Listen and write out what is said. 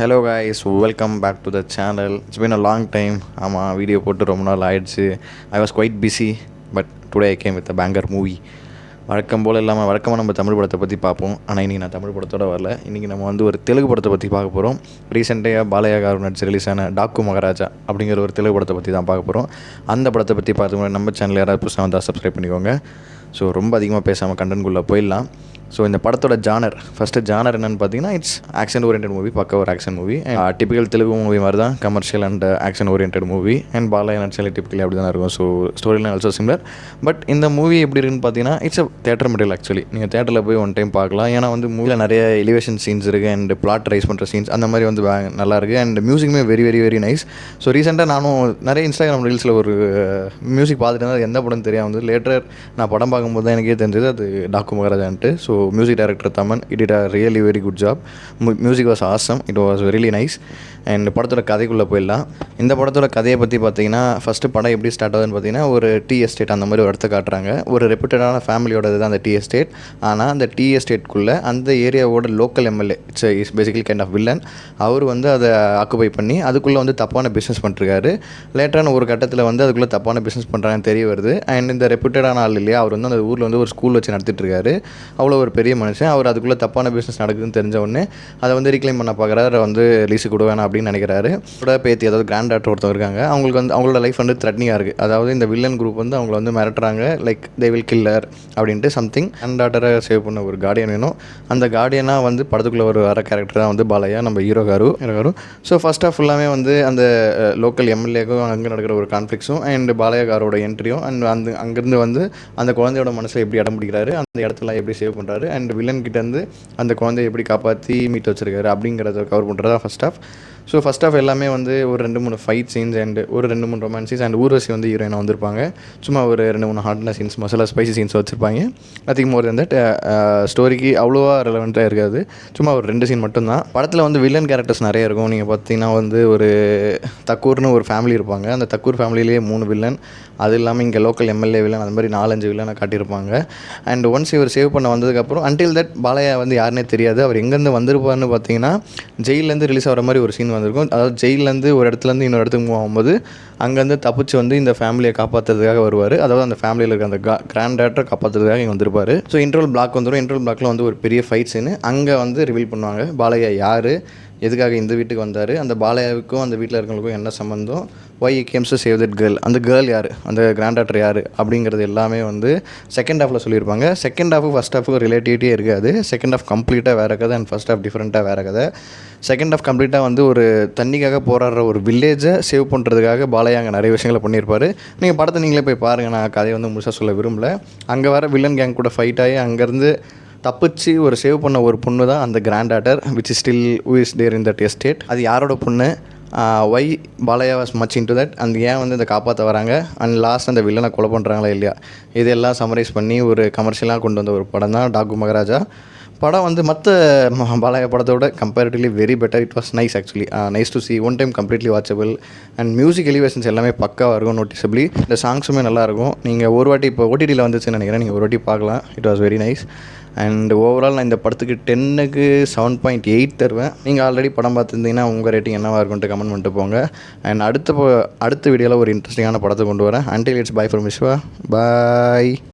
Hello guys, welcome back to the channel. It's been a long time. ஆமாம், video போட்டு ரொம்ப நாள் ஆயிடுச்சு. I was quite busy, but today I came with a banger movie. வழக்கம் போல் இல்லாமல் வழக்கமாக நம்ம தமிழ் படத்தை பற்றி பார்ப்போம். ஆனால் இன்றைக்கி நான் தமிழ் படத்தோட வரல. இன்றைக்கி நம்ம ஒரு தெலுங்கு படத்தை பற்றி பார்க்க போகிறோம். ரீசெண்டாக பாலையா காரு நடிச்சு ரிலீஸ் ஆன டாக்கு மகாராஜா அப்படிங்கிற ஒரு தெலுங்கு படத்தை பற்றி தான் பார்க்க போகிறோம். அந்த படத்தை பற்றி பார்த்து நம்ம சேனல் யாராவது புதுசாக வந்தால் சப்ஸ்கிரைப் பண்ணிக்கோங்க. ஸோ ரொம்ப அதிகமாக பேசாமல் கண்டென்ட்குள்ளே போயிடலாம். ஸோ இந்த படத்தோட ஃபஸ்ட்டு ஜானர் என்னென்னு பார்த்தீங்கன்னா, இட்ஸ் ஆக்ஷன் ஓரியன்ட் மூவி. பக்க ஒரு action movie. Typical Telugu movie மாதிரி தான், commercial and action orient movie. And Balayya நடிச்சாலே டிப்பிக்கலி அப்படி தான் இருக்கும். ஸோ ஸ்டோரிலாம் ஆல்சோ சிமிலர். பட் இந்த மூவி எப்படி இருக்குன்னு பார்த்தீங்கன்னா, it's a theatre material. Actually நீங்கள் தேட்டரில் போய் ஒன் டைம் பார்க்கலாம். ஏன்னா மூவியில் நிறைய எலிவேஷன் சீன்ஸ் இருக்குது அண்ட் பிளாட் ரைஸ் பண்ணுற சீன்ஸ் அந்த மாதிரி நல்லாயிருக்கு. அண்ட் மியூசிக்குமே very very very nice. So ரீசெண்டாக நானும் நிறைய இன்ஸ்டாகிராம் ரீல்ஸில் ஒரு மியூசிக் பார்த்துட்டு அது எந்த படம் தெரியாமல் லேட்டர் நான் படம் பார்க்கும்போது தான் எனக்கே தெரிஞ்சது அது டாக்கு மகாராஜான்ட்டு. So music director Thaman it a really very good job. Music was awesome. It was very nice. And படத்தோட கதைக்குள்ளே போயிடலாம். இந்த படத்தோட கதையை பற்றி பார்த்தீங்கன்னா, ஃபஸ்ட்டு படம் எப்படி ஸ்டார்ட் ஆகுதுன்னு பார்த்தீங்கன்னா, ஒரு டீ எஸ்டேட் அந்த மாதிரி ஒரு இடத்த காட்டுறாங்க. ஒரு ரெப்யூட்டடான ஃபேமிலியோடது தான் அந்த டீ எஸ்டேட். ஆனால் அந்த டீ எஸ்டேட்குள்ளே அந்த ஏரியாவோட local MLA is basically kind of villain. அவர் அதை ஆக்குபை பண்ணி அதுக்குள்ளே தப்பான பிஸ்னஸ் பண்ணிருக்காரு. லேட்டரான ஒரு கட்டத்தில் அதுக்குள்ளே தப்பான பிஸ்னஸ் பண்ணுறாங்கன்னு தெரிய வருது. அண்ட் இந்த ரெப்யூட்டடான ஆள் இல்லையா, அவர் அந்த ஊரில் ஒரு ஸ்கூல் வச்சு நடத்திட்டு இருக்காரு. அவ்வளோ ஒரு பெரிய மனுஷன். அவர் அதுக்குள்ளே தப்பான பிஸ்னஸ் நடக்குதுன்னு தெரிஞ்ச உடனே அதை ரீக்ளைம் பண்ண பார்க்குறாரு. லீஸு கூட வேணாம் அப்படின்னு நினைக்கிறாரு. கூட பேத்தி, அதாவது கிராண்ட் டாக்டர் ஒருத்தர் இருக்காங்க. அவங்களுக்கு அவங்களோட லைஃப் த்ரெட்னிங்காக இருக்குது. அதாவது இந்த வில்லன் குரூப் அவங்கள மிரட்டுறாங்க. லைக் தே வில் கில்லர் அப்படின்ட்டு சம்திங். கிராண்ட் டாக்டரை சேவ் பண்ண ஒரு கார்டியன் வேணும். அந்த கார்டியனாக படத்துக்குள்ளே வர கேரக்டர் தான் பாலையா, நம்ம hero garu. So first half ஃபுல்லாமே அந்த லோக்கல் எம்எல்ஏக்கும் அங்கே நடக்கிற ஒரு கான்ஃப்ளிக்ஸும் அண்ட் பாலையா காரோட என்ட்ரியும் அண்ட் அங்கேருந்து அந்த குழந்தையோட மனசில் எப்படி இடம் பிடிக்கிறாரு, அந்த இடத்துல எப்படி சேவ் பண்ணுறாரு, அண்ட் வில்லன் கிட்டேருந்து அந்த குழந்தைய எப்படி காப்பாற்றி மீட் வச்சிருக்காரு அப்படிங்கிறத கவர் பண்ணுறது தான் first half. So first half எல்லாமே ஒரு 2-3 ஃபைட் சீன்ஸ் அண்ட் ஒரு 2-3 ரொமான்ஸ் சீன்ஸ் அண்ட் ஊர்வசி ஹீரோயினாக வந்திருப்பாங்க. சும்மா ஒரு 2-3 ஹார்ட்ன சீன்ஸ், மசாலா ஸ்பைசி சீன்ஸ் வச்சுருப்பாங்க. Nothing more than that. ஸ்டோரிக்கு அவ்வளோவா ரெலவெண்ட்டாக இருக்காது. சும்மா ஒரு 2 சீன் மட்டும்தான். படத்தில் வில்லன் கேரக்டர்ஸ் நிறைய இருக்கும். நீங்கள் பார்த்தீங்கன்னா ஒரு தக்கூர்னு ஒரு ஃபேமிலி இருப்பாங்க. அந்த தக்கூர் ஃபேமிலியிலேயே 3 வில்லன். அது இல்லாமல் இங்கே லோக்கல் எம்எல்ஏ வில்லன், அந்த மாதிரி 4-5 வில்லனை காட்டியிருப்பாங்க. அண்ட் ஒன்ஸ் இவர் சேவ் பண்ண வந்ததுக்கப்புறம் அன்டில் தட் பாலையா யாருன்னே தெரியாது. அவர் எங்கேருந்து வந்திருப்பார்னு பார்த்தீங்கன்னா, ஜெயிலேருந்து ரிலீஸ் ஆகிற மாதிரி ஒரு சீன் வந்திருக்கும். அதாவது ஜெயிலேருந்து ஒரு இடத்துலேருந்து இன்னொரு இடத்துக்கு மூவ் ஆகும்போது அங்கேருந்து தப்பிச்சு இந்த ஃபேமிலியை காப்பாற்றுறதுக்காக வருவார். அதாவது அந்த ஃபேமிலியில் இருக்க அந்த கிராண்ட் டாக்டரை காப்பாற்றுறதுக்காக இங்கே வந்திருப்பார். ஸோ இன்ட்ரோல் பிளாக் வந்துடும். இன்ட்ரோல் பிளாக்கில் ஒரு பெரிய ஃபைட் சீனு அங்கே ரிவீல் பண்ணுவாங்க. பாலையா யார், எதுக்காக இந்த வீட்டுக்கு வந்தார், அந்த பாலையாவுக்கும் அந்த வீட்டில் இருக்கிறவங்களுக்கும் என்ன சம்மந்தம், why he games to save that girl, அந்த கேர்ள் யார், அந்த கிராண்ட் டாக்டர் யார் அப்படிங்கிறது எல்லாமே செகண்ட் ஹாஃபில் சொல்லியிருப்பாங்க. செகண்ட் ஹாஃபு ஃபஸ்ட் ஹாஃபுக்கு ரிலேட்டிவிட்டியே இருக்காது. செகண்ட் ஹாஃப் கம்ப்ளீட்டாக வேறு கதை அண்ட் ஃபஸ்ட் ஹாஃப் டிஃப்ரெண்ட்டாக வேறு கதை. செகண்ட் ஹாஃப் கம்ப்ளீட்டாக ஒரு தண்ணிக்காக போராடுற ஒரு வில்லேஜை சேவ் பண்ணுறதுக்காக பாலையா அங்கே நிறைய விஷயங்களை பண்ணியிருப்பார். நீங்கள் படத்தை நீங்களே போய் பாருங்கள். நான் கதையை முழுசாக சொல்ல விரும்பல. அங்கே வர வில்லன் கேங் கூட ஃபைட் ஆகி அங்கேருந்து தப்பிச்சு சேவ் பண்ண ஒரு பொண்ணு தான் அந்த grand daughter, which is still who is there in that estate. அது யாரோட பொண்ணு, why Balayya was much into that, அந்த ஏன் இதை காப்பாற்ற வராங்க, அண்ட் லாஸ்ட் அந்த வில்லனை கொலை பண்ணுறாங்களா இல்லையா, இதெல்லாம் சம்மரைஸ் பண்ணி ஒரு கமர்ஷியலாக கொண்டு வந்த ஒரு படம் தான் டாக்கு மகாராஜா. படம் மற்ற பாலையா படத்தோட comparatively very better. It was nice actually. Nice to C, one time completely watchable. And music elevations எல்லாமே பக்காவாக இருக்கும் நோட்டிசபிளி. இந்த சாங்ஸுமே நல்லாயிருக்கும். நீங்கள் ஒரு வாட்டி இப்போ ஓடிடியில் வந்துச்சுன்னு நினைக்கிறேன், நீங்கள் ஒரு வாட்டி பார்க்கலாம். It was very nice. And overall நான் இந்த படத்துக்கு 10க்கு 7.8 தருவேன். நீங்கள் ஆல்ரெடி படம் பார்த்துருந்தீங்கன்னா உங்கள் ரேட்டிங் என்னவாக இருக்குன்ட்டு கமெண்ட் பண்ணிட்டு போங்க. அண்ட் அடுத்த வீடியோவில் ஒரு இன்ட்ரெஸ்டிங்கான படத்தை கொண்டு வரேன். Until it's bye from Viswa. Bye.